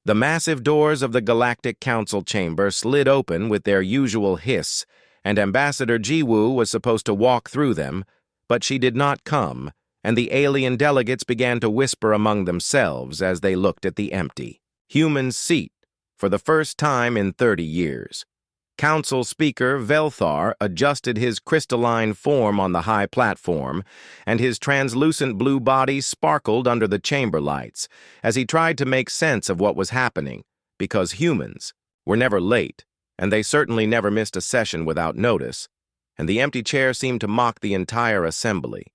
The massive doors of the Galactic Council chamber slid open with their usual hiss, and Ambassador Jiwoo was supposed to walk through them, but she did not come, and the alien delegates began to whisper among themselves as they looked at the empty human seat for the first time in 30 years. Council Speaker Velthar adjusted his crystalline form on the high platform, and his translucent blue body sparkled under the chamber lights as he tried to make sense of what was happening, because humans were never late, and they certainly never missed a session without notice, and the empty chair seemed to mock the entire assembly.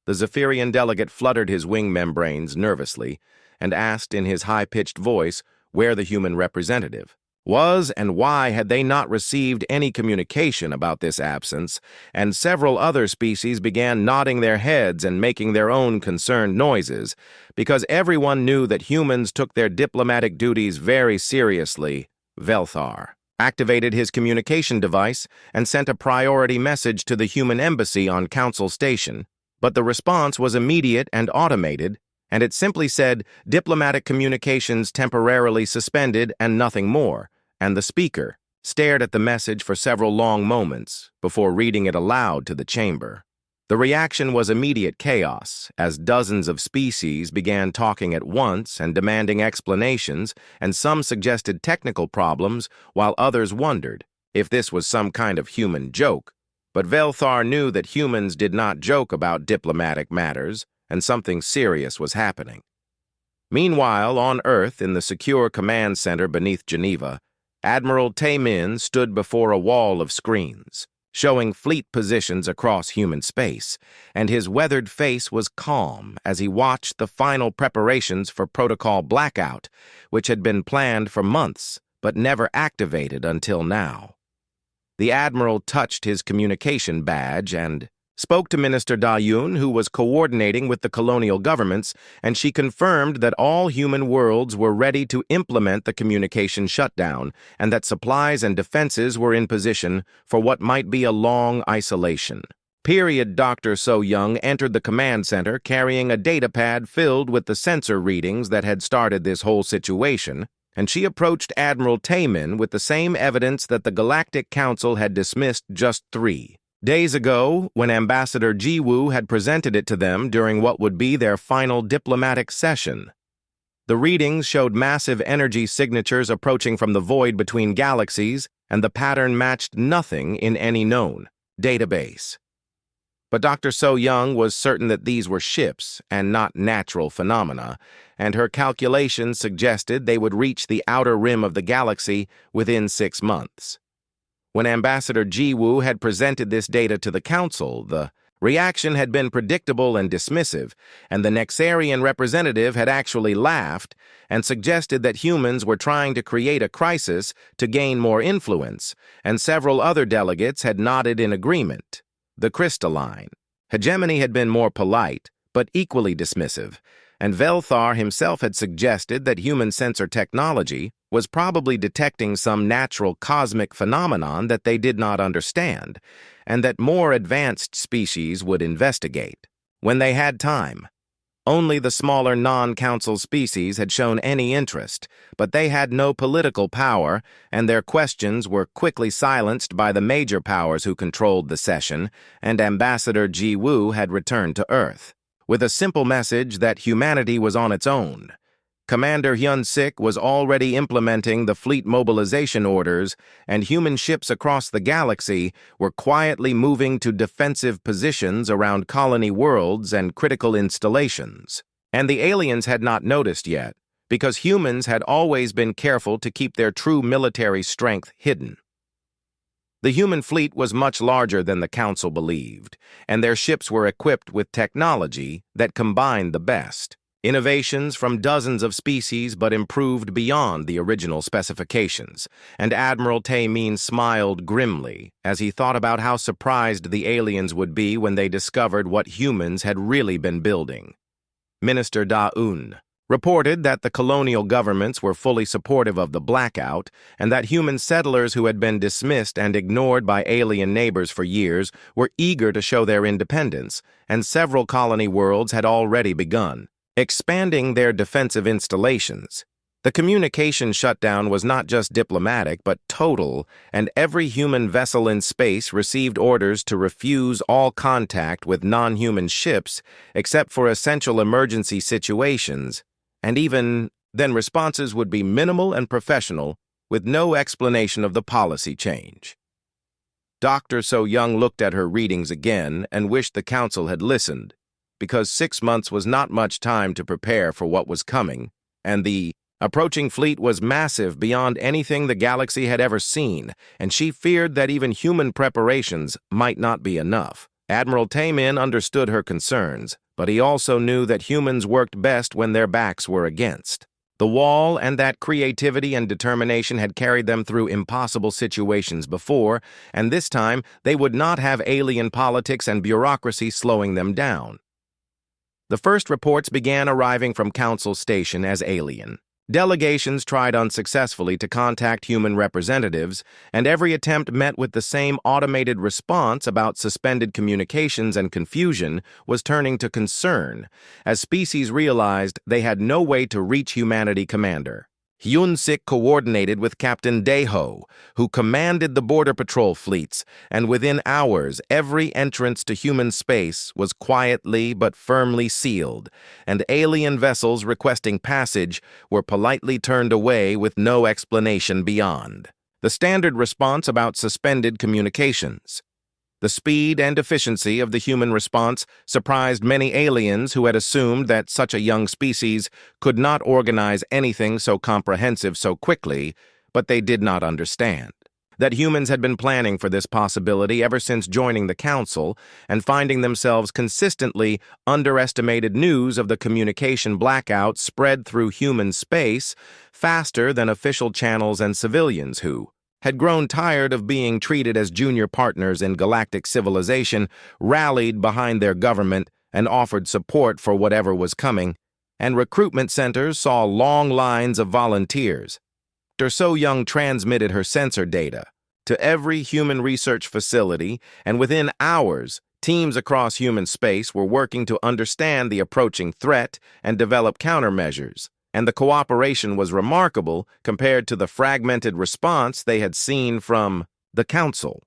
The Zephyrian delegate fluttered his wing membranes nervously and asked in his high-pitched voice where the human representative was and why had they not received any communication about this absence, and several other species began nodding their heads and making their own concerned noises, because everyone knew that humans took their diplomatic duties very seriously. Velthar activated his communication device and sent a priority message to the human embassy on Council Station, but the response was immediate and automated, and it simply said, "Diplomatic communications temporarily suspended," and nothing more, and the speaker stared at the message for several long moments before reading it aloud to the chamber. The reaction was immediate chaos, as dozens of species began talking at once and demanding explanations, and some suggested technical problems, while others wondered if this was some kind of human joke. But Velthar knew that humans did not joke about diplomatic matters, and something serious was happening. Meanwhile, on Earth, in the secure command center beneath Geneva, Admiral Taemin stood before a wall of screens, showing fleet positions across human space, and his weathered face was calm as he watched the final preparations for Protocol Blackout, which had been planned for months but never activated until now. The Admiral touched his communication badge and spoke to Minister Da-Yun, who was coordinating with the colonial governments, and she confirmed that all human worlds were ready to implement the communication shutdown and that supplies and defenses were in position for what might be a long isolation. Dr. So-Young entered the command center carrying a datapad filled with the sensor readings that had started this whole situation, and she approached Admiral Taemin with the same evidence that the Galactic Council had dismissed just 3 days ago, when Ambassador Jiwoo had presented it to them during what would be their final diplomatic session. The readings showed massive energy signatures approaching from the void between galaxies, and the pattern matched nothing in any known database. But Dr. So-Young was certain that these were ships and not natural phenomena, and her calculations suggested they would reach the outer rim of the galaxy within 6 months. When Ambassador Jiwoo had presented this data to the Council, the reaction had been predictable and dismissive, and the Nexarian representative had actually laughed and suggested that humans were trying to create a crisis to gain more influence, and several other delegates had nodded in agreement. The crystalline hegemony had been more polite, but equally dismissive, and Velthar himself had suggested that human sensor technology was probably detecting some natural cosmic phenomenon that they did not understand, and that more advanced species would investigate when they had time. Only the smaller non-council species had shown any interest, but they had no political power, and their questions were quickly silenced by the major powers who controlled the session, and Ambassador Jiwoo had returned to Earth with a simple message that humanity was on its own. Commander Hyun-sik was already implementing the fleet mobilization orders, and human ships across the galaxy were quietly moving to defensive positions around colony worlds and critical installations. And the aliens had not noticed yet, because humans had always been careful to keep their true military strength hidden. The human fleet was much larger than the Council believed, and their ships were equipped with technology that combined the best. Innovations from dozens of species but improved beyond the original specifications, and Admiral Taemin smiled grimly as he thought about how surprised the aliens would be when they discovered what humans had really been building. Minister Da-Eun reported that the colonial governments were fully supportive of the blackout, and that human settlers who had been dismissed and ignored by alien neighbors for years were eager to show their independence, and several colony worlds had already begun expanding their defensive installations. The communication shutdown was not just diplomatic, but total, and every human vessel in space received orders to refuse all contact with non-human ships except for essential emergency situations, and even then responses would be minimal and professional, with no explanation of the policy change. Dr. So Young looked at her readings again and wished the council had listened, because 6 months was not much time to prepare for what was coming, and the approaching fleet was massive beyond anything the galaxy had ever seen, and she feared that even human preparations might not be enough. Admiral Taemin understood her concerns, but he also knew that humans worked best when their backs were against the wall, and that creativity and determination had carried them through impossible situations before, and this time they would not have alien politics and bureaucracy slowing them down. The first reports began arriving from Council Station as alien. Delegations tried unsuccessfully to contact human representatives, and every attempt met with the same automated response about suspended communications, and confusion was turning to concern, as species realized they had no way to reach humanity commander. Hyun-sik coordinated with Captain Daeho, who commanded the border patrol fleets, and within hours every entrance to human space was quietly but firmly sealed, and alien vessels requesting passage were politely turned away with no explanation beyond the standard response about suspended communications. The speed and efficiency of the human response surprised many aliens who had assumed that such a young species could not organize anything so comprehensive so quickly, but they did not understand that humans had been planning for this possibility ever since joining the Council and finding themselves consistently underestimated. News of the communication blackout spread through human space faster than official channels, and civilians who had grown tired of being treated as junior partners in galactic civilization rallied behind their government and offered support for whatever was coming, and recruitment centers saw long lines of volunteers. Dr. So Young transmitted her sensor data to every human research facility, and within hours, teams across human space were working to understand the approaching threat and develop countermeasures, and the cooperation was remarkable compared to the fragmented response they had seen from the Council.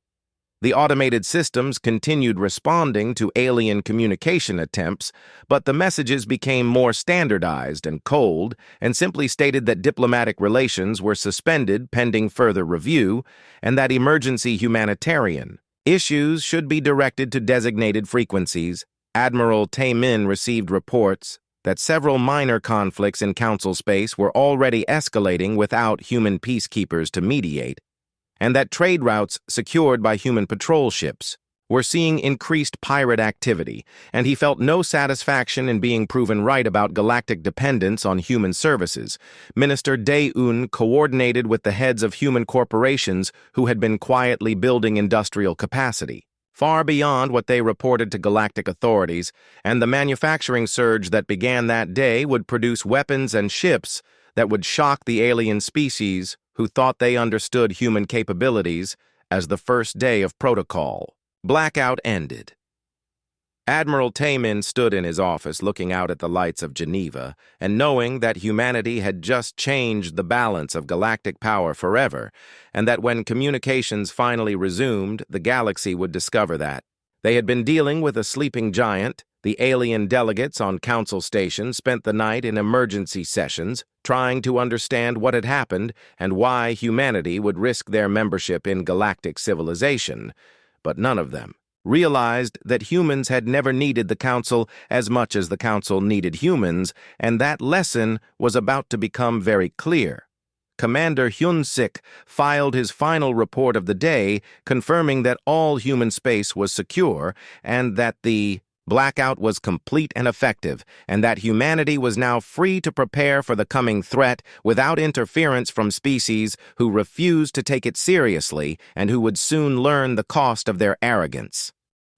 The automated systems continued responding to alien communication attempts, but the messages became more standardized and cold, and simply stated that diplomatic relations were suspended pending further review, and that emergency humanitarian issues should be directed to designated frequencies. Admiral Taemin received reports that several minor conflicts in Council space were already escalating without human peacekeepers to mediate, and that trade routes secured by human patrol ships were seeing increased pirate activity, and he felt no satisfaction in being proven right about galactic dependence on human services. Minister Dae-un coordinated with the heads of human corporations who had been quietly building industrial capacity, far beyond what they reported to galactic authorities, and the manufacturing surge that began that day would produce weapons and ships that would shock the alien species who thought they understood human capabilities. As the first day of protocol blackout ended, Admiral Taemin stood in his office looking out at the lights of Geneva, and knowing that humanity had just changed the balance of galactic power forever, and that when communications finally resumed, the galaxy would discover that they had been dealing with a sleeping giant. The alien delegates on Council Station spent the night in emergency sessions, trying to understand what had happened and why humanity would risk their membership in galactic civilization, but none of them realized that humans had never needed the Council as much as the Council needed humans, and that lesson was about to become very clear. Commander Hyun-sik filed his final report of the day, confirming that all human space was secure and that the blackout was complete and effective, and that humanity was now free to prepare for the coming threat without interference from species who refused to take it seriously and who would soon learn the cost of their arrogance.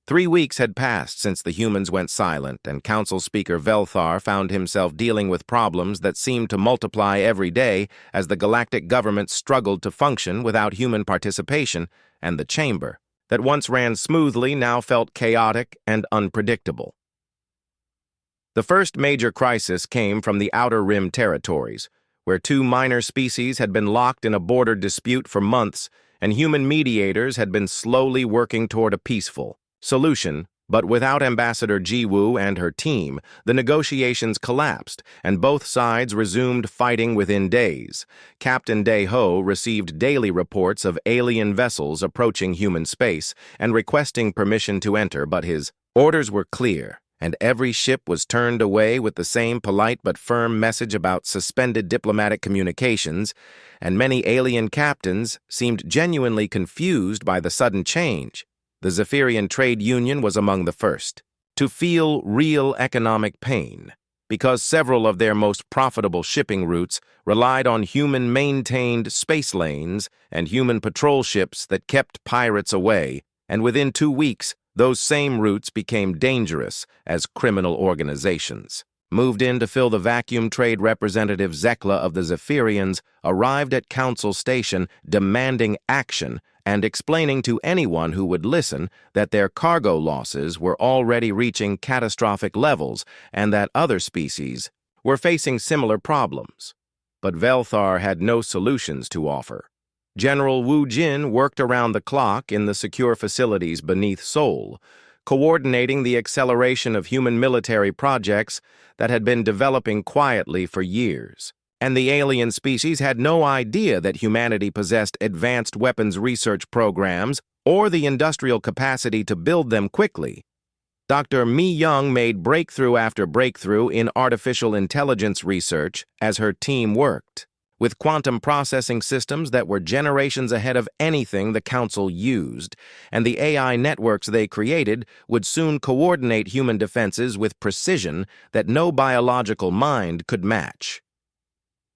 3 weeks had passed since the humans went silent, and Council Speaker Velthar found himself dealing with problems that seemed to multiply every day as the galactic government struggled to function without human participation, and the chamber that once ran smoothly now felt chaotic and unpredictable. The first major crisis came from the Outer Rim territories, where two minor species had been locked in a border dispute for months, and human mediators had been slowly working toward a peaceful solution. But without Ambassador Jiwoo and her team, the negotiations collapsed, and both sides resumed fighting within days. Captain Dae-ho received daily reports of alien vessels approaching human space and requesting permission to enter, but his orders were clear, and every ship was turned away with the same polite but firm message about suspended diplomatic communications, and many alien captains seemed genuinely confused by the sudden change. The Zephyrian Trade Union was among the first to feel real economic pain, because several of their most profitable shipping routes relied on human-maintained space lanes and human patrol ships that kept pirates away, and within 2 weeks, those same routes became dangerous as criminal organizations. Moved in to fill the vacuum, trade representative Zekla of the Zephyrians arrived at Council Station demanding action and explaining to anyone who would listen that their cargo losses were already reaching catastrophic levels and that other species were facing similar problems. But Velthar had no solutions to offer. General Wu Jin worked around the clock in the secure facilities beneath Seoul, coordinating the acceleration of human military projects that had been developing quietly for years. And the alien species had no idea that humanity possessed advanced weapons research programs or the industrial capacity to build them quickly. Dr. Mi Young made breakthrough after breakthrough in artificial intelligence research as her team worked, with quantum processing systems that were generations ahead of anything the Council used, and the AI networks they created would soon coordinate human defenses with precision that no biological mind could match.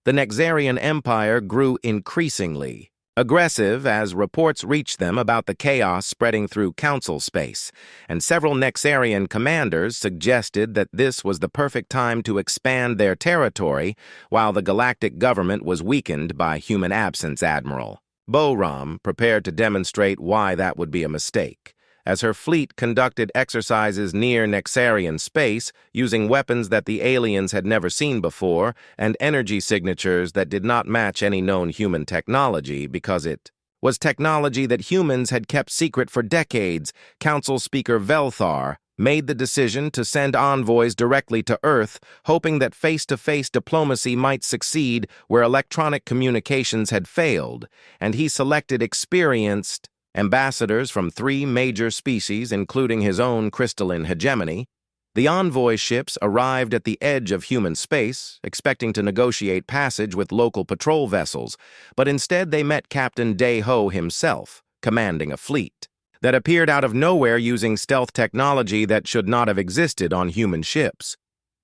The Nexarian Empire grew increasingly aggressive as reports reached them about the chaos spreading through Council space, and several Nexarian commanders suggested that this was the perfect time to expand their territory while the galactic government was weakened by human absence. Admiral Bo-Ram prepared to demonstrate why that would be a mistake, as her fleet conducted exercises near Nexarian space using weapons that the aliens had never seen before and energy signatures that did not match any known human technology because it was technology that humans had kept secret for decades. Council Speaker Velthar made the decision to send envoys directly to Earth, hoping that face-to-face diplomacy might succeed where electronic communications had failed, and he selected experienced ambassadors from 3 major species, including his own crystalline hegemony. The envoy ships arrived at the edge of human space, expecting to negotiate passage with local patrol vessels, but instead they met Captain Dae-ho himself, commanding a fleet that appeared out of nowhere using stealth technology that should not have existed on human ships.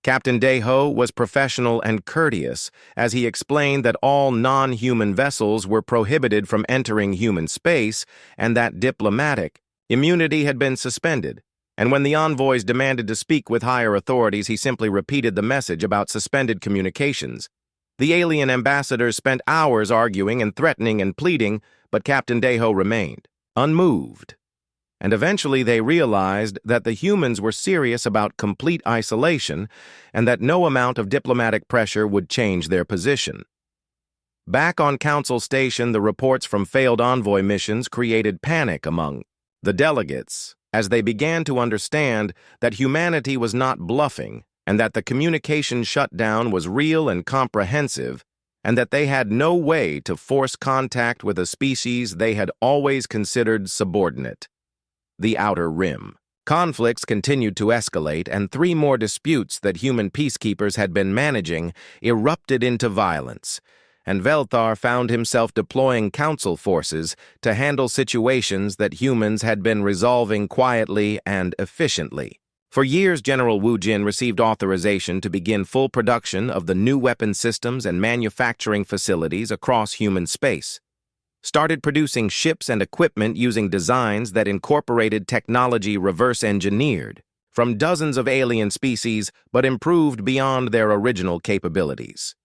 Captain Dae-ho was professional and courteous as he explained that all non-human vessels were prohibited from entering human space and that diplomatic immunity had been suspended. And when the envoys demanded to speak with higher authorities, he simply repeated the message about suspended communications. The alien ambassadors spent hours arguing and threatening and pleading, but Captain Dae-ho remained unmoved. And eventually they realized that the humans were serious about complete isolation and that no amount of diplomatic pressure would change their position. Back on Council Station, the reports from failed envoy missions created panic among the delegates as they began to understand that humanity was not bluffing and that the communication shutdown was real and comprehensive, and that they had no way to force contact with a species they had always considered subordinate. The Outer Rim. Conflicts continued to escalate, and 3 more disputes that human peacekeepers had been managing erupted into violence, and Velthar found himself deploying Council forces to handle situations that humans had been resolving quietly and efficiently. For years, General Wu Jin received authorization to begin full production of the new weapon systems and manufacturing facilities across human space, started producing ships and equipment using designs that incorporated technology reverse-engineered from dozens of alien species but improved beyond their original capabilities.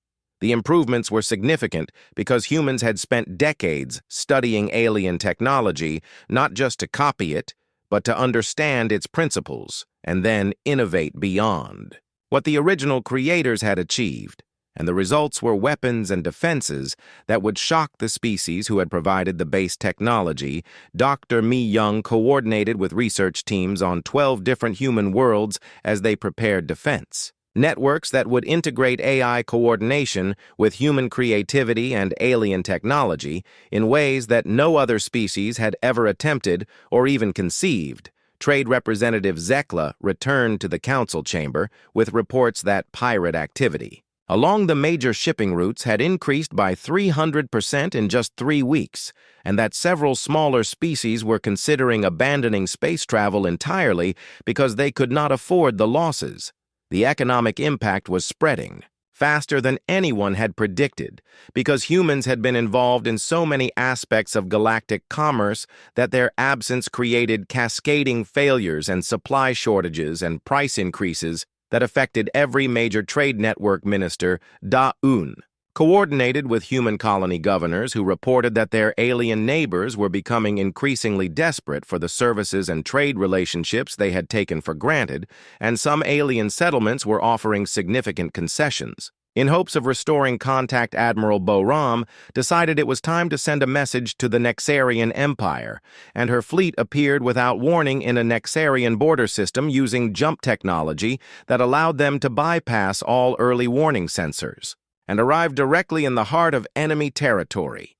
The improvements were significant because humans had spent decades studying alien technology, not just to copy it, but to understand its principles and then innovate beyond what the original creators had achieved. and the results were weapons and defenses that would shock the species who had provided the base technology. Dr. Mi Young coordinated with research teams on 12 different human worlds as they prepared defense. Networks that would integrate AI coordination with human creativity and alien technology in ways that no other species had ever attempted or even conceived. Trade Representative Zekla returned to the council chamber with reports that pirate activity along the major shipping routes had increased by 300% in just 3 weeks, and that several smaller species were considering abandoning space travel entirely because they could not afford the losses. The economic impact was spreading faster than anyone had predicted because humans had been involved in so many aspects of galactic commerce that their absence created cascading failures and supply shortages and price increases that affected every major trade network minister. Da-un coordinated with human colony governors who reported that their alien neighbors were becoming increasingly desperate for the services and trade relationships they had taken for granted, and some alien settlements were offering significant concessions. In hopes of restoring contact, Admiral Bo-Ram decided it was time to send a message to the Nexarian Empire, and her fleet appeared without warning in a Nexarian border system using jump technology that allowed them to bypass all early warning sensors and arrived directly in the heart of enemy territory.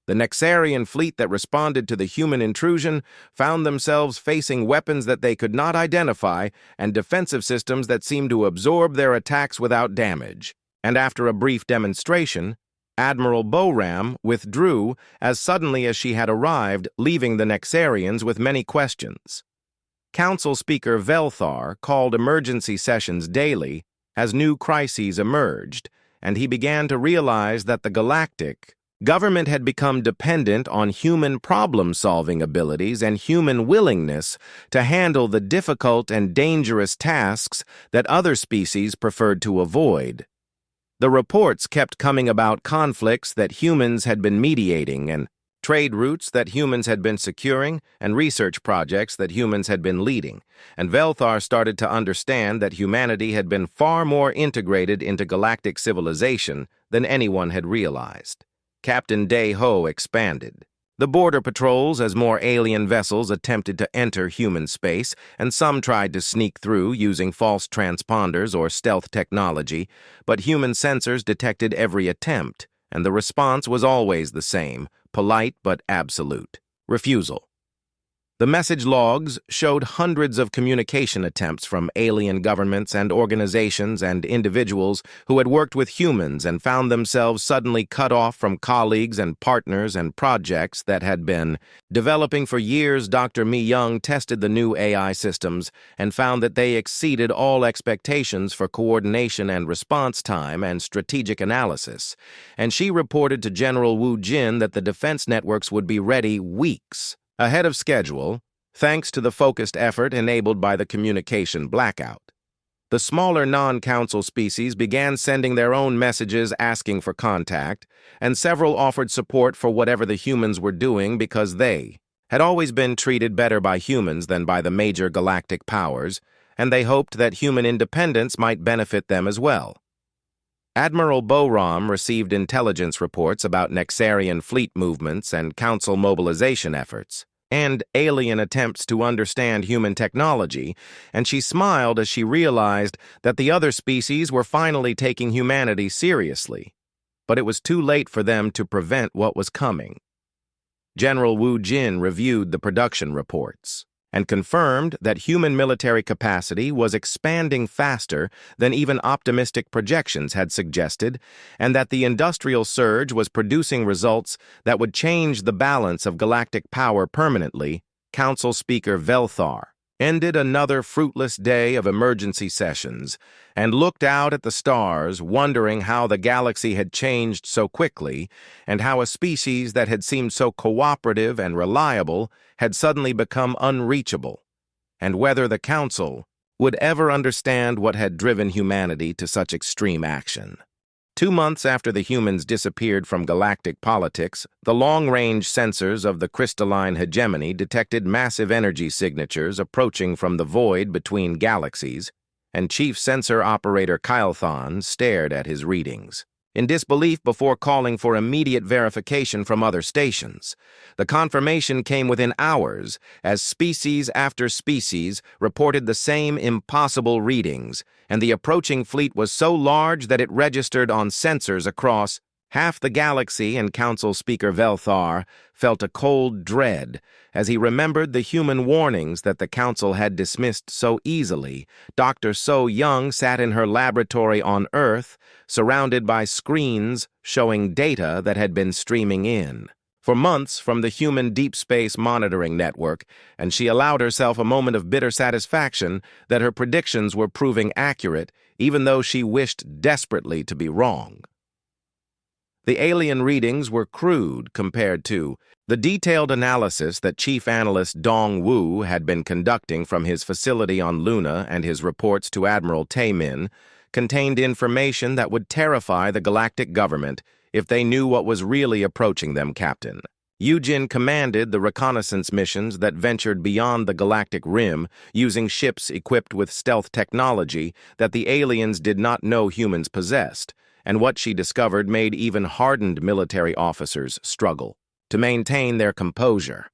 The Nexarian fleet that responded to the human intrusion found themselves facing weapons that they could not identify and defensive systems that seemed to absorb their attacks without damage. And after a brief demonstration, Admiral Bo-Ram withdrew as suddenly as she had arrived, leaving the Nexarians with many questions. Council Speaker Velthar called emergency sessions daily as new crises emerged, and he began to realize that the galactic government had become dependent on human problem-solving abilities and human willingness to handle the difficult and dangerous tasks that other species preferred to avoid. The reports kept coming about conflicts that humans had been mediating and trade routes that humans had been securing and research projects that humans had been leading, and Velthar started to understand that humanity had been far more integrated into galactic civilization than anyone had realized. Captain Day-Ho expanded the border patrols as more alien vessels attempted to enter human space, and some tried to sneak through using false transponders or stealth technology, but human sensors detected every attempt, and the response was always the same: polite but absolute refusal. The message logs showed hundreds of communication attempts from alien governments and organizations and individuals who had worked with humans and found themselves suddenly cut off from colleagues and partners and projects that had been developing for years. Dr. Mi Young tested the new AI systems and found that they exceeded all expectations for coordination and response time and strategic analysis, and she reported to General Wu Jin that the defense networks would be ready weeks ahead of schedule, thanks to the focused effort enabled by the communication blackout. The smaller non-council species began sending their own messages asking for contact, and several offered support for whatever the humans were doing because they had always been treated better by humans than by the major galactic powers, and they hoped that human independence might benefit them as well. Admiral Bo-Ram received intelligence reports about Nexarian fleet movements and council mobilization efforts, and alien attempts to understand human technology, and she smiled as she realized that the other species were finally taking humanity seriously. But it was too late for them to prevent what was coming. General Wu Jin reviewed the production reports and confirmed that human military capacity was expanding faster than even optimistic projections had suggested, and that the industrial surge was producing results that would change the balance of galactic power permanently. Council Speaker Velthar ended another fruitless day of emergency sessions and looked out at the stars, wondering how the galaxy had changed so quickly and how a species that had seemed so cooperative and reliable had suddenly become unreachable, and whether the Council would ever understand what had driven humanity to such extreme action. 2 months after the humans disappeared from galactic politics, the long-range sensors of the crystalline hegemony detected massive energy signatures approaching from the void between galaxies, and Chief Sensor Operator Kylethon stared at his readings, in disbelief before calling for immediate verification from other stations. The confirmation came within hours, as species after species reported the same impossible readings, and the approaching fleet was so large that it registered on sensors across half the galaxy, and Council Speaker Velthar felt a cold dread as he remembered the human warnings that the Council had dismissed so easily. Dr. So Young sat in her laboratory on Earth, surrounded by screens showing data that had been streaming in for months from the human deep space monitoring network, and she allowed herself a moment of bitter satisfaction that her predictions were proving accurate, even though she wished desperately to be wrong. The alien readings were crude compared to the detailed analysis that Chief Analyst Dong Wu had been conducting from his facility on Luna, and his reports to Admiral Taemin contained information that would terrify the galactic government if they knew what was really approaching them. Captain Yujin commanded the reconnaissance missions that ventured beyond the galactic rim using ships equipped with stealth technology that the aliens did not know humans possessed, and what she discovered made even hardened military officers struggle to maintain their composure.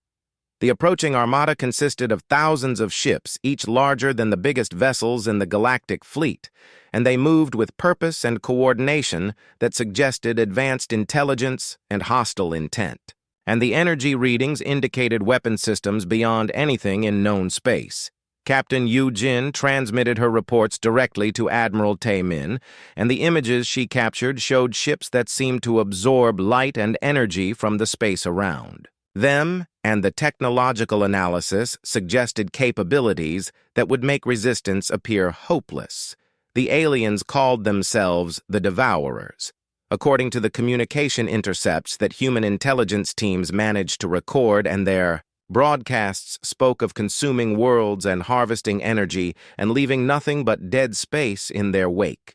The approaching armada consisted of thousands of ships, each larger than the biggest vessels in the galactic fleet, and they moved with purpose and coordination that suggested advanced intelligence and hostile intent. And the energy readings indicated weapon systems beyond anything in known space. Captain Yu Jin transmitted her reports directly to Admiral Taemin, and the images she captured showed ships that seemed to absorb light and energy from the space around them, and the technological analysis suggested capabilities that would make resistance appear hopeless. The aliens called themselves the Devourers, according to the communication intercepts that human intelligence teams managed to record, and their broadcasts spoke of consuming worlds and harvesting energy and leaving nothing but dead space in their wake.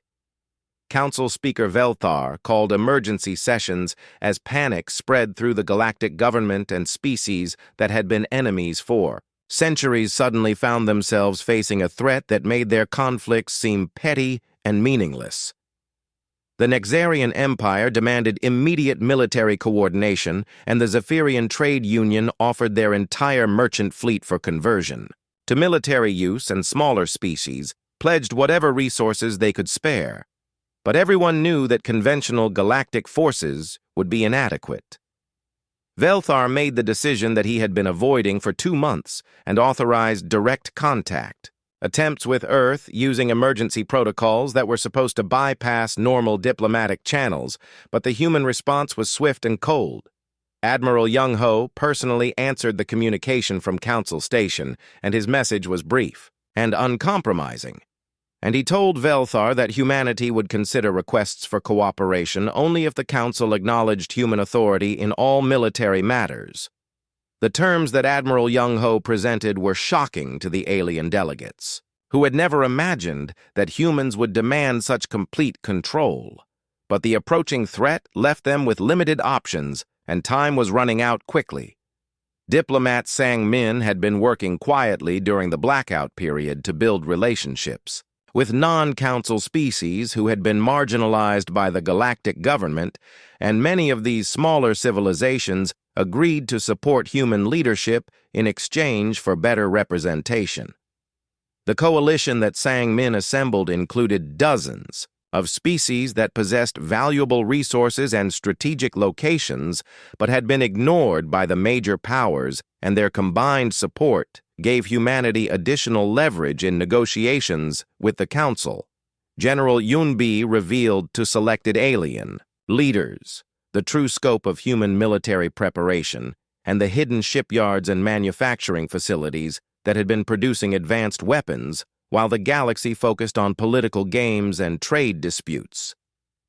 Council Speaker Velthar called emergency sessions as panic spread through the galactic government, and species that had been enemies for centuries suddenly found themselves facing a threat that made their conflicts seem petty and meaningless. The Nexarian Empire demanded immediate military coordination, and the Zephyrian Trade Union offered their entire merchant fleet for conversion to military use, and smaller species pledged whatever resources they could spare. But everyone knew that conventional galactic forces would be inadequate. Velthar made the decision that he had been avoiding for 2 months and authorized direct contact. Attempts with Earth using emergency protocols that were supposed to bypass normal diplomatic channels, but the human response was swift and cold. Admiral Young-ho personally answered the communication from Council Station, and his message was brief and uncompromising. And he told Velthar that humanity would consider requests for cooperation only if the Council acknowledged human authority in all military matters. The terms that Admiral Young-ho presented were shocking to the alien delegates, who had never imagined that humans would demand such complete control. But the approaching threat left them with limited options, and time was running out quickly. Diplomat Sang Min had been working quietly during the blackout period to build relationships with non-council species who had been marginalized by the galactic government, and many of these smaller civilizations agreed to support human leadership in exchange for better representation. The coalition that Sang Min assembled included dozens of species that possessed valuable resources and strategic locations, but had been ignored by the major powers, and their combined support gave humanity additional leverage in negotiations with the Council. General Yunbi revealed to selected alien leaders the true scope of human military preparation and the hidden shipyards and manufacturing facilities that had been producing advanced weapons, while the galaxy focused on political games and trade disputes.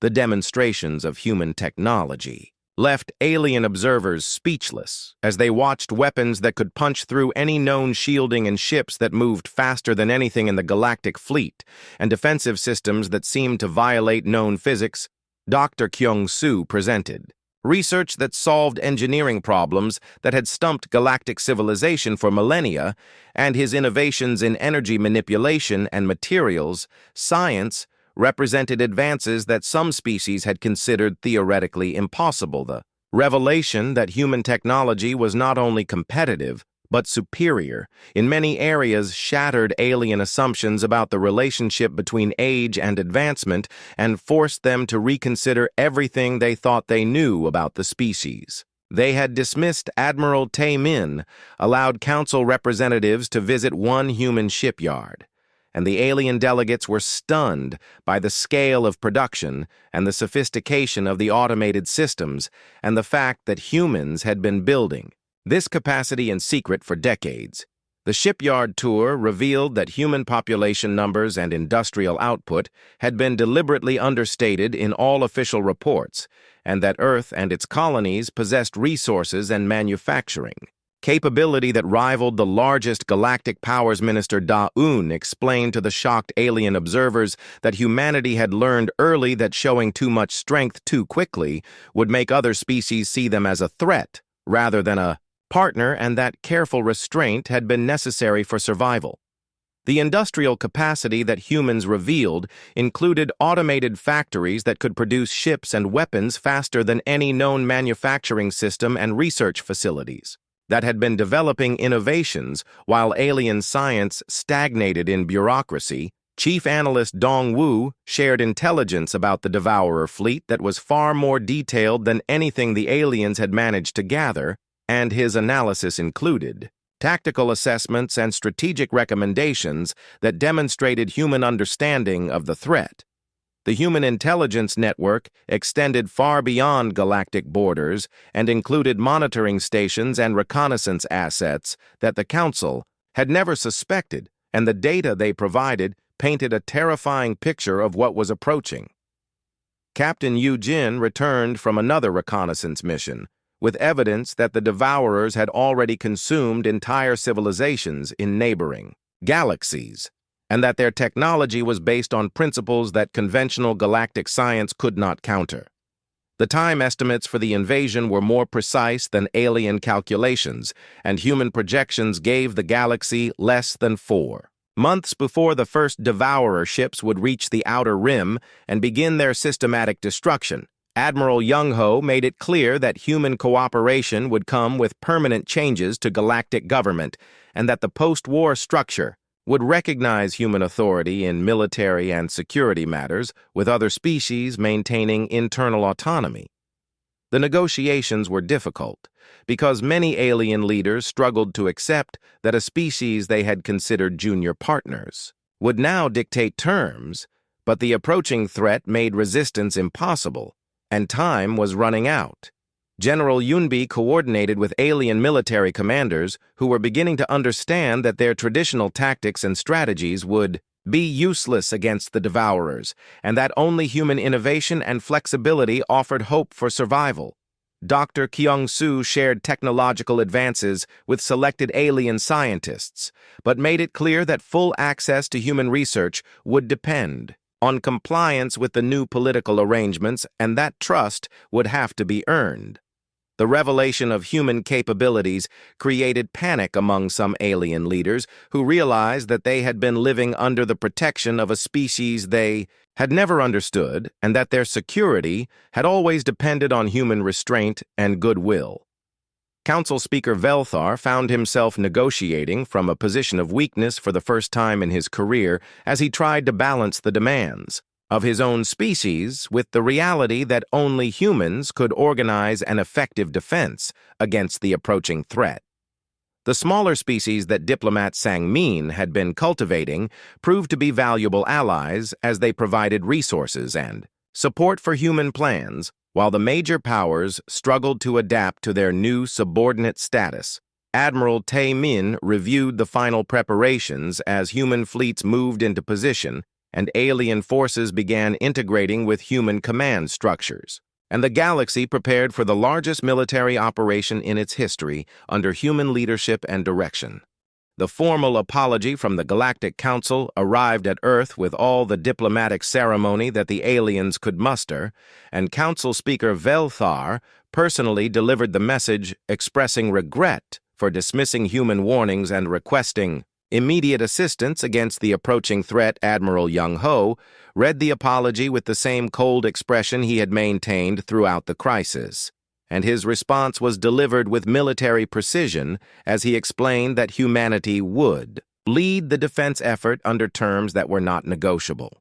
The demonstrations of human technology left alien observers speechless as they watched weapons that could punch through any known shielding and ships that moved faster than anything in the galactic fleet, and defensive systems that seemed to violate known physics. Dr. Kyung-soo presented research that solved engineering problems that had stumped galactic civilization for millennia, and his innovations in energy manipulation and materials science represented advances that some species had considered theoretically impossible. The revelation that human technology was not only competitive, but superior, in many areas shattered alien assumptions about the relationship between age and advancement and forced them to reconsider everything they thought they knew about the species. They had dismissed Admiral Tae Min, allowed council representatives to visit one human shipyard, and the alien delegates were stunned by the scale of production and the sophistication of the automated systems and the fact that humans had been building this capacity in secret for decades. The shipyard tour revealed that human population numbers and industrial output had been deliberately understated in all official reports, and that Earth and its colonies possessed resources and manufacturing capability that rivaled the largest galactic powers. Minister Da-un explained to the shocked alien observers that humanity had learned early that showing too much strength too quickly would make other species see them as a threat rather than a partner, and that careful restraint had been necessary for survival. The industrial capacity that humans revealed included automated factories that could produce ships and weapons faster than any known manufacturing system and research facilities that had been developing innovations while alien science stagnated in bureaucracy. Chief Analyst Dong Wu shared intelligence about the Devourer fleet that was far more detailed than anything the aliens had managed to gather, and his analysis included tactical assessments and strategic recommendations that demonstrated human understanding of the threat. The human intelligence network extended far beyond galactic borders and included monitoring stations and reconnaissance assets that the Council had never suspected, and the data they provided painted a terrifying picture of what was approaching. Captain Yu Jin returned from another reconnaissance mission, with evidence that the Devourers had already consumed entire civilizations in neighboring galaxies, and that their technology was based on principles that conventional galactic science could not counter. The time estimates for the invasion were more precise than alien calculations, and human projections gave the galaxy less than 4 months before the first Devourer ships would reach the Outer Rim and begin their systematic destruction. Admiral Young-ho made it clear that human cooperation would come with permanent changes to galactic government, and that the post-war structure would recognize human authority in military and security matters, with other species maintaining internal autonomy. The negotiations were difficult, because many alien leaders struggled to accept that a species they had considered junior partners would now dictate terms, but the approaching threat made resistance impossible, and time was running out. General Yunbi coordinated with alien military commanders who were beginning to understand that their traditional tactics and strategies would be useless against the Devourers, and that only human innovation and flexibility offered hope for survival. Dr. Kyung-soo shared technological advances with selected alien scientists, but made it clear that full access to human research would depend on compliance with the new political arrangements, and that trust would have to be earned. The revelation of human capabilities created panic among some alien leaders who realized that they had been living under the protection of a species they had never understood, and that their security had always depended on human restraint and goodwill. Council Speaker Velthar found himself negotiating from a position of weakness for the first time in his career as he tried to balance the demands of his own species with the reality that only humans could organize an effective defense against the approaching threat. The smaller species that diplomat Sang-min had been cultivating proved to be valuable allies as they provided resources and support for human plans, while the major powers struggled to adapt to their new subordinate status. Admiral Tae Min reviewed the final preparations as human fleets moved into position and alien forces began integrating with human command structures, and the galaxy prepared for the largest military operation in its history under human leadership and direction. The formal apology from the Galactic Council arrived at Earth with all the diplomatic ceremony that the aliens could muster, and Council Speaker Velthar personally delivered the message expressing regret for dismissing human warnings and requesting immediate assistance against the approaching threat. Admiral Young-ho read the apology with the same cold expression he had maintained throughout the crisis, and his response was delivered with military precision as he explained that humanity would lead the defense effort under terms that were not negotiable.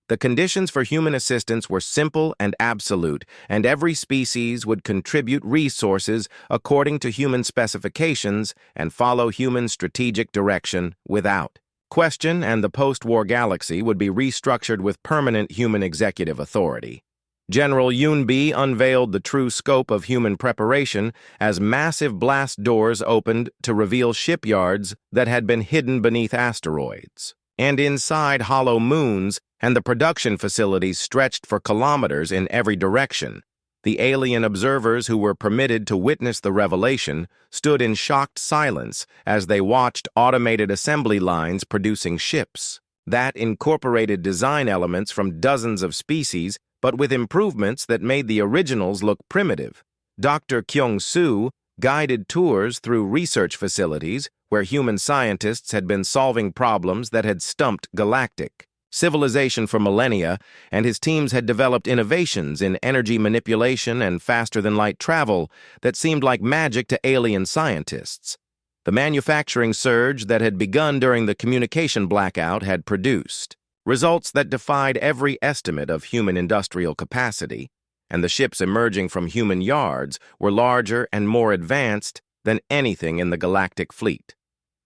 The conditions for human assistance were simple and absolute, and every species would contribute resources according to human specifications and follow human strategic direction without question, and the post-war galaxy would be restructured with permanent human executive authority. General Yoon-bi unveiled the true scope of human preparation as massive blast doors opened to reveal shipyards that had been hidden beneath asteroids and inside hollow moons, and the production facilities stretched for kilometers in every direction. The alien observers who were permitted to witness the revelation stood in shocked silence as they watched automated assembly lines producing ships that incorporated design elements from dozens of species, but with improvements that made the originals look primitive. Dr. Kyung-soo guided tours through research facilities where human scientists had been solving problems that had stumped galactic civilization for millennia, and his teams had developed innovations in energy manipulation and faster-than-light travel that seemed like magic to alien scientists. The manufacturing surge that had begun during the communication blackout had produced results that defied every estimate of human industrial capacity, and the ships emerging from human yards were larger and more advanced than anything in the galactic fleet.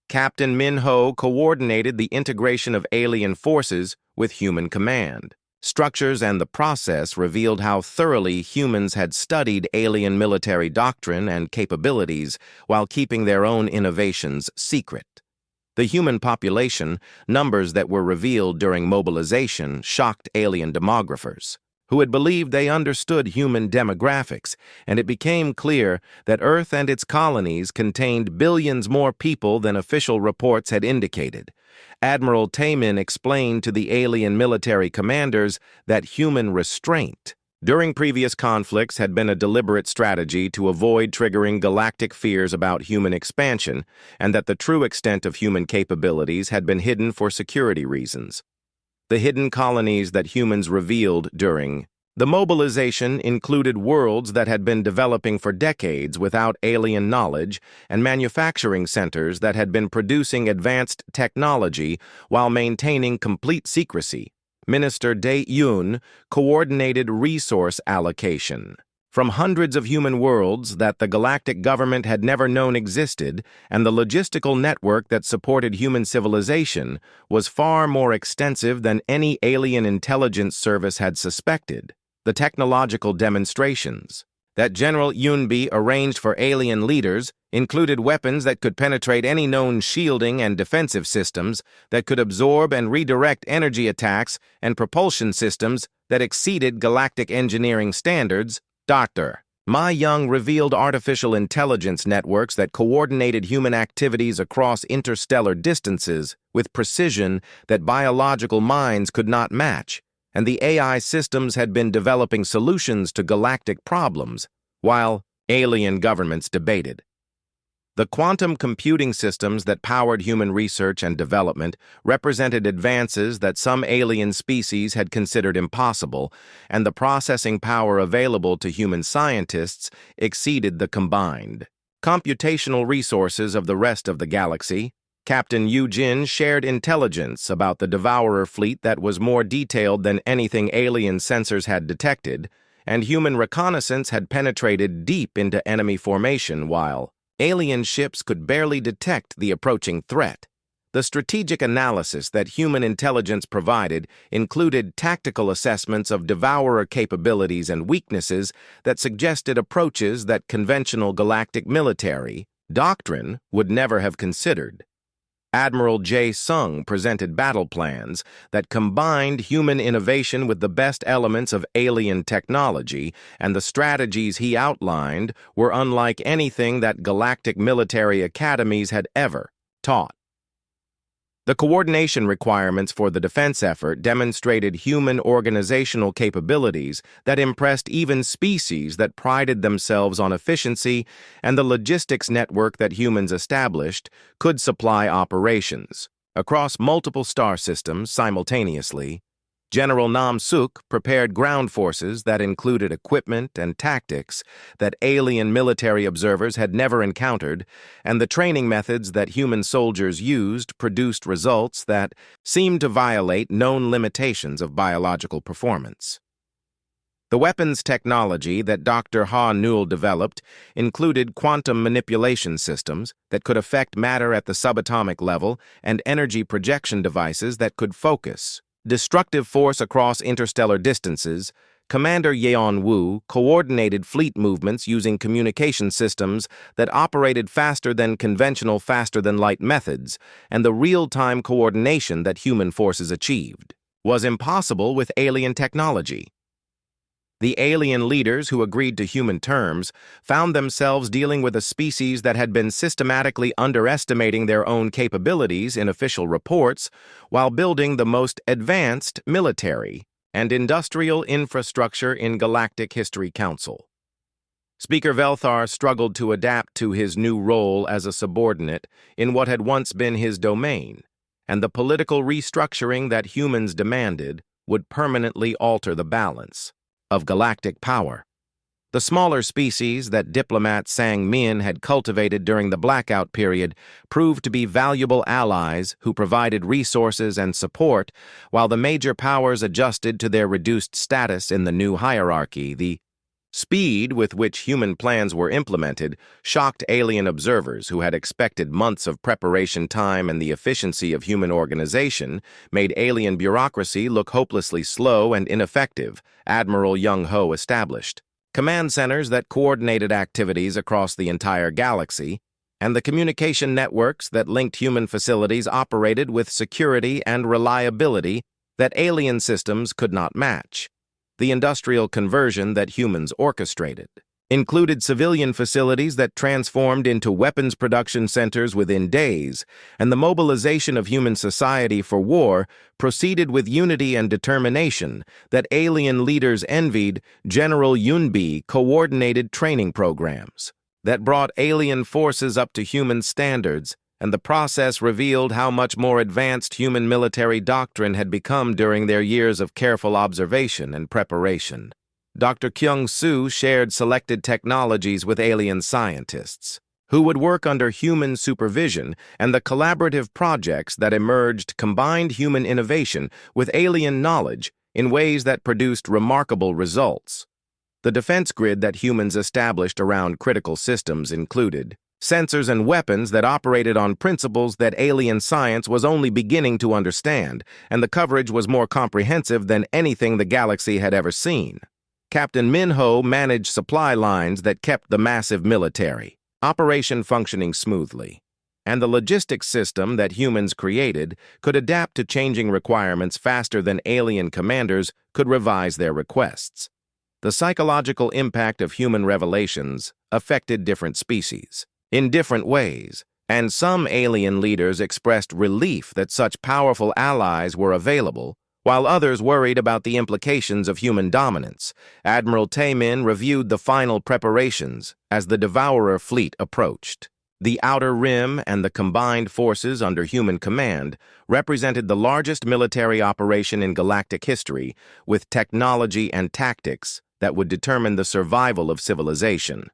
Captain Min-ho coordinated the integration of alien forces with human command. Structures and the process revealed how thoroughly humans had studied alien military doctrine and capabilities while keeping their own innovations secret. The human population, numbers that were revealed during mobilization, shocked alien demographers, who had believed they understood human demographics, and it became clear that Earth and its colonies contained billions more people than official reports had indicated. Admiral Taemin explained to the alien military commanders that human restraint during previous conflicts had been a deliberate strategy to avoid triggering galactic fears about human expansion, and that the true extent of human capabilities had been hidden for security reasons. The hidden colonies that humans revealed during the mobilization included worlds that had been developing for decades without alien knowledge and manufacturing centers that had been producing advanced technology while maintaining complete secrecy. Minister Dae-yoon coordinated resource allocation from hundreds of human worlds that the galactic government had never known existed, and the logistical network that supported human civilization was far more extensive than any alien intelligence service had suspected. The technological demonstrations that General Yoon-bi arranged for alien leaders included weapons that could penetrate any known shielding and defensive systems, that could absorb and redirect energy attacks, and propulsion systems that exceeded galactic engineering standards. Dr. Ma Young revealed artificial intelligence networks that coordinated human activities across interstellar distances with precision that biological minds could not match, and the AI systems had been developing solutions to galactic problems, while alien governments debated. The quantum computing systems that powered human research and development represented advances that some alien species had considered impossible, and the processing power available to human scientists exceeded the combined computational resources of the rest of the galaxy. Captain Yu-jin shared intelligence about the Devourer fleet that was more detailed than anything alien sensors had detected, and human reconnaissance had penetrated deep into enemy formation while alien ships could barely detect the approaching threat. The strategic analysis that human intelligence provided included tactical assessments of Devourer capabilities and weaknesses that suggested approaches that conventional galactic military doctrine would never have considered. Admiral Jae-sung presented battle plans that combined human innovation with the best elements of alien technology, and the strategies he outlined were unlike anything that galactic military academies had ever taught. The coordination requirements for the defense effort demonstrated human organizational capabilities that impressed even species that prided themselves on efficiency, and the logistics network that humans established could supply operations across multiple star systems simultaneously. General Nam Suk prepared ground forces that included equipment and tactics that alien military observers had never encountered, and the training methods that human soldiers used produced results that seemed to violate known limitations of biological performance. The weapons technology that Dr. Ha Newell developed included quantum manipulation systems that could affect matter at the subatomic level and energy projection devices that could focus destructive force across interstellar distances. Commander Yeon Woo coordinated fleet movements using communication systems that operated faster than conventional faster-than-light methods, and the real-time coordination that human forces achieved was impossible with alien technology. The alien leaders who agreed to human terms found themselves dealing with a species that had been systematically underestimating their own capabilities in official reports while building the most advanced military and industrial infrastructure in Galactic History Council. Speaker Velthar struggled to adapt to his new role as a subordinate in what had once been his domain, and the political restructuring that humans demanded would permanently alter the balance of galactic power. The smaller species that diplomat Sang Min had cultivated during the blackout period proved to be valuable allies who provided resources and support, while the major powers adjusted to their reduced status in the new hierarchy. The speed with which human plans were implemented shocked alien observers who had expected months of preparation time, and the efficiency of human organization made alien bureaucracy look hopelessly slow and ineffective. Admiral Young Ho established command centers that coordinated activities across the entire galaxy, and the communication networks that linked human facilities operated with security and reliability that alien systems could not match. The industrial conversion that humans orchestrated included civilian facilities that transformed into weapons production centers within days, and the mobilization of human society for war proceeded with unity and determination that alien leaders envied. General Yunbi coordinated training programs that brought alien forces up to human standards, and the process revealed how much more advanced human military doctrine had become during their years of careful observation and preparation. Dr. Kyung-soo shared selected technologies with alien scientists, who would work under human supervision, and the collaborative projects that emerged combined human innovation with alien knowledge in ways that produced remarkable results. The defense grid that humans established around critical systems included sensors and weapons that operated on principles that alien science was only beginning to understand, and the coverage was more comprehensive than anything the galaxy had ever seen. Captain Min Ho managed supply lines that kept the massive military operation functioning smoothly, and the logistics system that humans created could adapt to changing requirements faster than alien commanders could revise their requests. The psychological impact of human revelations affected different species in different ways, and some alien leaders expressed relief that such powerful allies were available, while others worried about the implications of human dominance. Admiral Taemin reviewed the final preparations as the Devourer fleet approached. The Outer Rim and the combined forces under human command represented the largest military operation in galactic history, with technology and tactics that would determine the survival of civilization.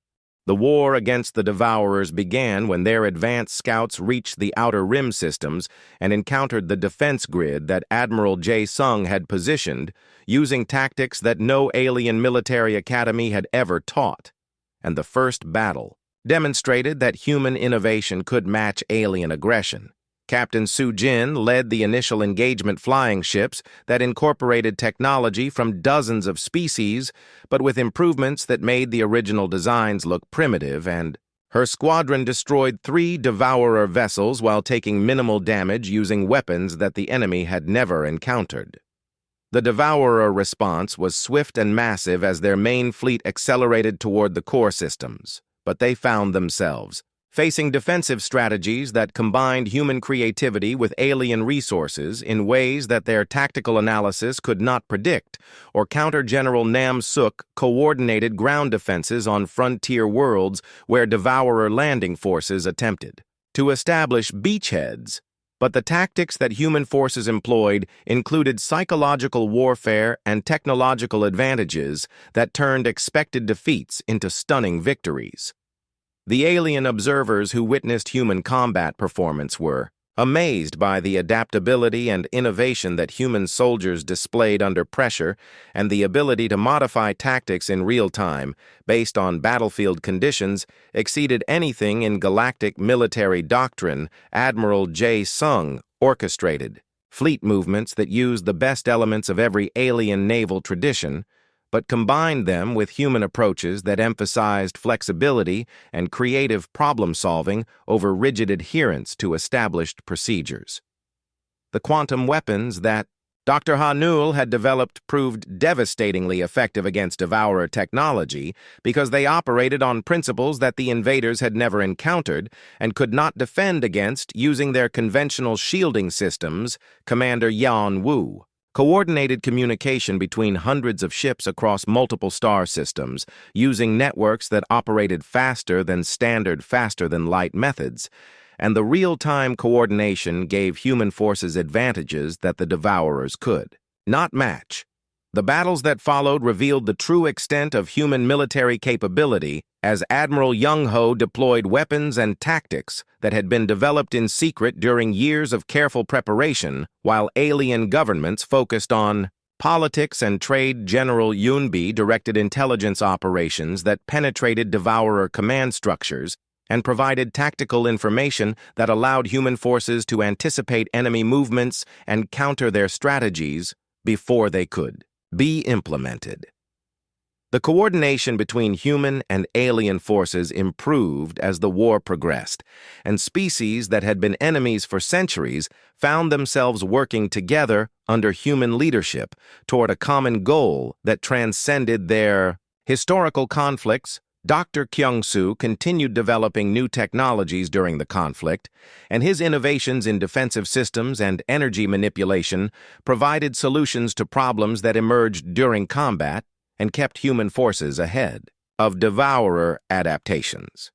The war against the Devourers began when their advanced scouts reached the Outer Rim systems and encountered the defense grid that Admiral Jae Sung had positioned, using tactics that no alien military academy had ever taught. And the first battle demonstrated that human innovation could match alien aggression. Captain Su Jin led the initial engagement flying ships that incorporated technology from dozens of species, but with improvements that made the original designs look primitive, and her squadron destroyed 3 Devourer vessels while taking minimal damage using weapons that the enemy had never encountered. The Devourer response was swift and massive as their main fleet accelerated toward the core systems, but they found themselves facing defensive strategies that combined human creativity with alien resources in ways that their tactical analysis could not predict, or counter General Nam Suk coordinated ground defenses on frontier worlds where Devourer landing forces attempted to establish beachheads. But the tactics that human forces employed included psychological warfare and technological advantages that turned expected defeats into stunning victories. The alien observers who witnessed human combat performance were amazed by the adaptability and innovation that human soldiers displayed under pressure and the ability to modify tactics in real time based on battlefield conditions exceeded anything in galactic military doctrine Admiral J. Sung orchestrated. Fleet movements that used the best elements of every alien naval tradition, but combined them with human approaches that emphasized flexibility and creative problem-solving over rigid adherence to established procedures. The quantum weapons that Dr. Ha-Nul had developed proved devastatingly effective against Devourer technology because they operated on principles that the invaders had never encountered and could not defend against using their conventional shielding systems, Commander Yan Wu. Coordinated communication between hundreds of ships across multiple star systems, using networks that operated faster than standard faster-than-light methods, and the real-time coordination gave human forces advantages that the Devourers could not match. The battles that followed revealed the true extent of human military capability as Admiral Young-ho deployed weapons and tactics that had been developed in secret during years of careful preparation, while alien governments focused on politics and trade. General Yunbi directed intelligence operations that penetrated Devourer command structures and provided tactical information that allowed human forces to anticipate enemy movements and counter their strategies before they could be implemented. The coordination between human and alien forces improved as the war progressed, and species that had been enemies for centuries found themselves working together under human leadership toward a common goal that transcended their historical conflicts. Dr. Kyung-soo continued developing new technologies during the conflict, and his innovations in defensive systems and energy manipulation provided solutions to problems that emerged during combat and kept human forces ahead of Devourer adaptations.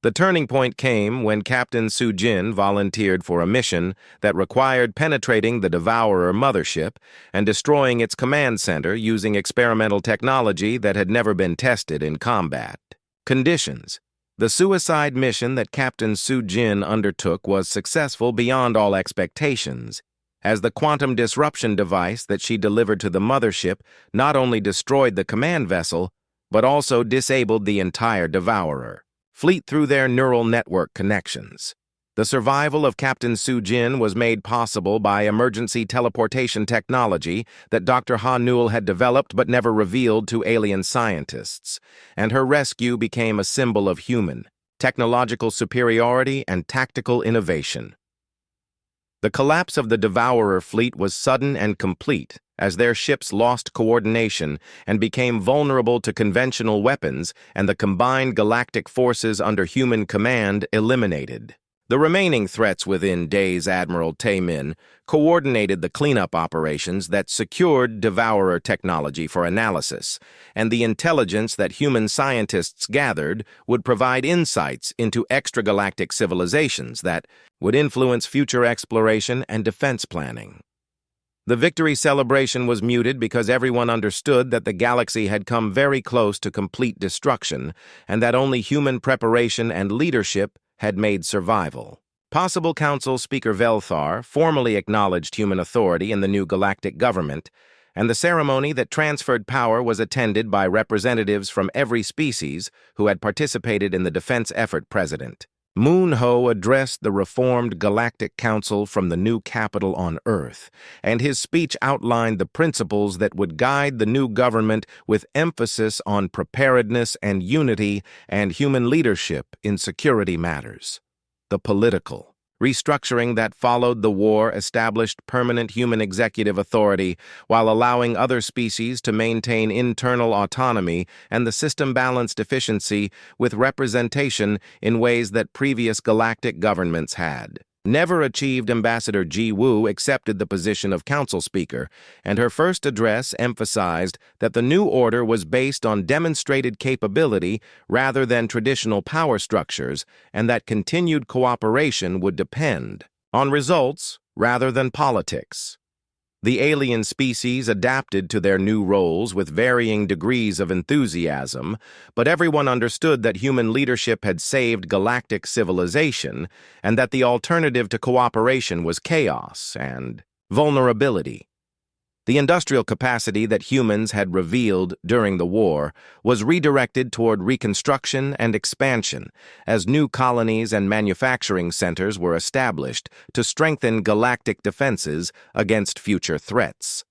The turning point came when Captain Soo-jin volunteered for a mission that required penetrating the Devourer mothership and destroying its command center using experimental technology that had never been tested in combat conditions. The suicide mission that Captain Soo-jin undertook was successful beyond all expectations, as the quantum disruption device that she delivered to the mothership not only destroyed the command vessel, but also disabled the entire Devourer fleet through their neural network connections. The survival of Captain Soo-jin was made possible by emergency teleportation technology that Dr. Ha-Nul had developed but never revealed to alien scientists, and her rescue became a symbol of human, technological superiority and tactical innovation. The collapse of the Devourer fleet was sudden and complete, as their ships lost coordination and became vulnerable to conventional weapons, and the combined galactic forces under human command eliminated. The remaining threats within Day's Admiral Tae-min coordinated the cleanup operations that secured Devourer technology for analysis, and the intelligence that human scientists gathered would provide insights into extragalactic civilizations that would influence future exploration and defense planning. The victory celebration was muted because everyone understood that the galaxy had come very close to complete destruction and that only human preparation and leadership had made survival. Possible Council Speaker Velthar formally acknowledged human authority in the new galactic government, and the ceremony that transferred power was attended by representatives from every species who had participated in the defense effort. President Moon-ho addressed the reformed Galactic Council from the new capital on Earth, and his speech outlined the principles that would guide the new government with emphasis on preparedness and unity and human leadership in security matters. The political Restructuring that followed the war established permanent human executive authority while allowing other species to maintain internal autonomy, and the system balanced efficiency with representation in ways that previous galactic governments had. Never achieved Ambassador Ji Woo accepted the position of council speaker, and her first address emphasized that the new order was based on demonstrated capability rather than traditional power structures, and that continued cooperation would depend on results rather than politics. The alien species adapted to their new roles with varying degrees of enthusiasm, but everyone understood that human leadership had saved galactic civilization and that the alternative to cooperation was chaos and vulnerability. The industrial capacity that humans had revealed during the war was redirected toward reconstruction and expansion as new colonies and manufacturing centers were established to strengthen galactic defenses against future threats.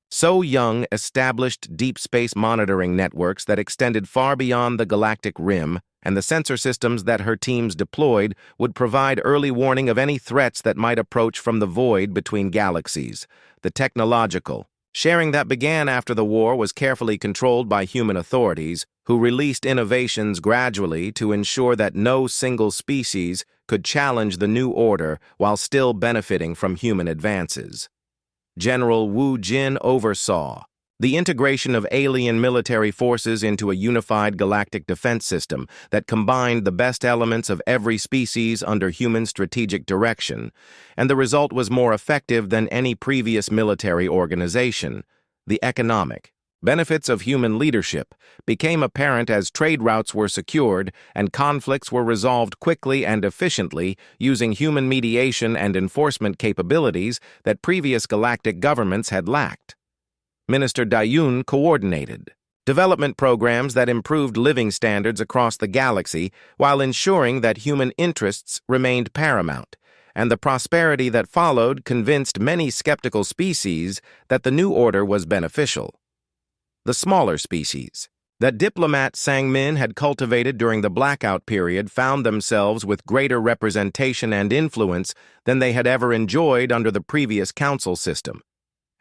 So Young established deep space monitoring networks that extended far beyond the galactic rim, and the sensor systems that her teams deployed would provide early warning of any threats that might approach from the void between galaxies. The technological sharing that began after the war was carefully controlled by human authorities, who released innovations gradually to ensure that no single species could challenge the new order while still benefiting from human advances. General Wu Jin oversaw the integration of alien military forces into a unified galactic defense system that combined the best elements of every species under human strategic direction, and the result was more effective than any previous military organization. The economic benefits of human leadership became apparent as trade routes were secured and conflicts were resolved quickly and efficiently using human mediation and enforcement capabilities that previous galactic governments had lacked. Minister Dayun coordinated development programs that improved living standards across the galaxy while ensuring that human interests remained paramount, and the prosperity that followed convinced many skeptical species that the new order was beneficial. The smaller species that diplomat Sang Min had cultivated during the blackout period found themselves with greater representation and influence than they had ever enjoyed under the previous council system,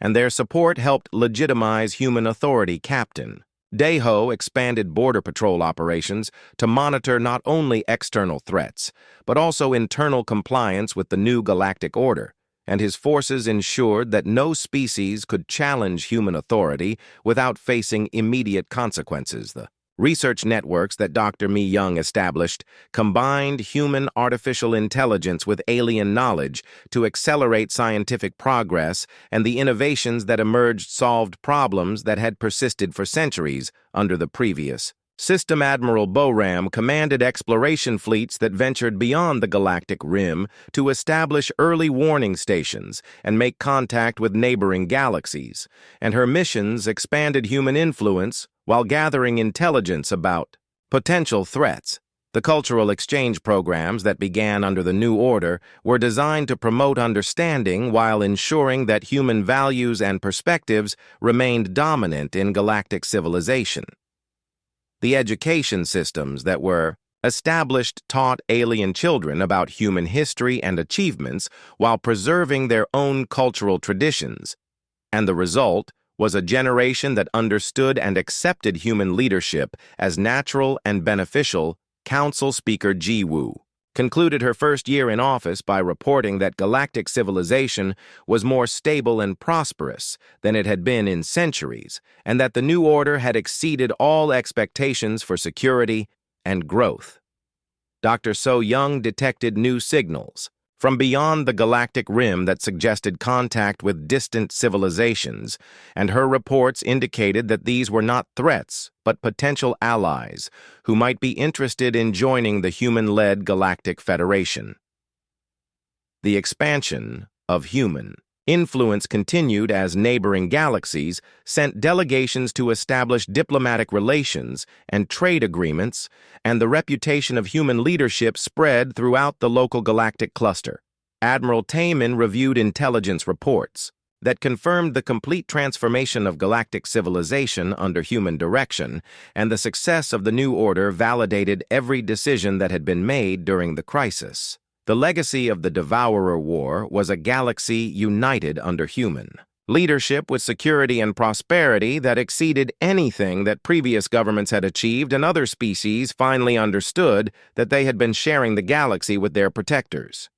and their support helped legitimize human authority. Captain Daeho expanded border patrol operations to monitor not only external threats, but also internal compliance with the new galactic order, and his forces ensured that no species could challenge human authority without facing immediate consequences. The research networks that Dr. Mi Young established combined human artificial intelligence with alien knowledge to accelerate scientific progress, and the innovations that emerged solved problems that had persisted for centuries under the previous system. Admiral Boram commanded exploration fleets that ventured beyond the galactic rim to establish early warning stations and make contact with neighboring galaxies, and her missions expanded human influence while gathering intelligence about potential threats. The cultural exchange programs that began under the new order were designed to promote understanding while ensuring that human values and perspectives remained dominant in galactic civilization. The education systems that were established taught alien children about human history and achievements while preserving their own cultural traditions, and the result was a generation that understood and accepted human leadership as natural and beneficial. Council Speaker Ji Woo concluded her first year in office by reporting that galactic civilization was more stable and prosperous than it had been in centuries, and that the new order had exceeded all expectations for security and growth. Dr. So Young detected new signals from beyond the galactic rim that suggested contact with distant civilizations, and her reports indicated that these were not threats but potential allies who might be interested in joining the human-led Galactic Federation. The expansion of human influence continued as neighboring galaxies sent delegations to establish diplomatic relations and trade agreements, and the reputation of human leadership spread throughout the local galactic cluster. Admiral Taemin reviewed intelligence reports that confirmed the complete transformation of galactic civilization under human direction, and the success of the new order validated every decision that had been made during the crisis. The legacy of the Devourer War was a galaxy united under human leadership with security and prosperity that exceeded anything that previous governments had achieved, and other species finally understood that they had been sharing the galaxy with their protectors.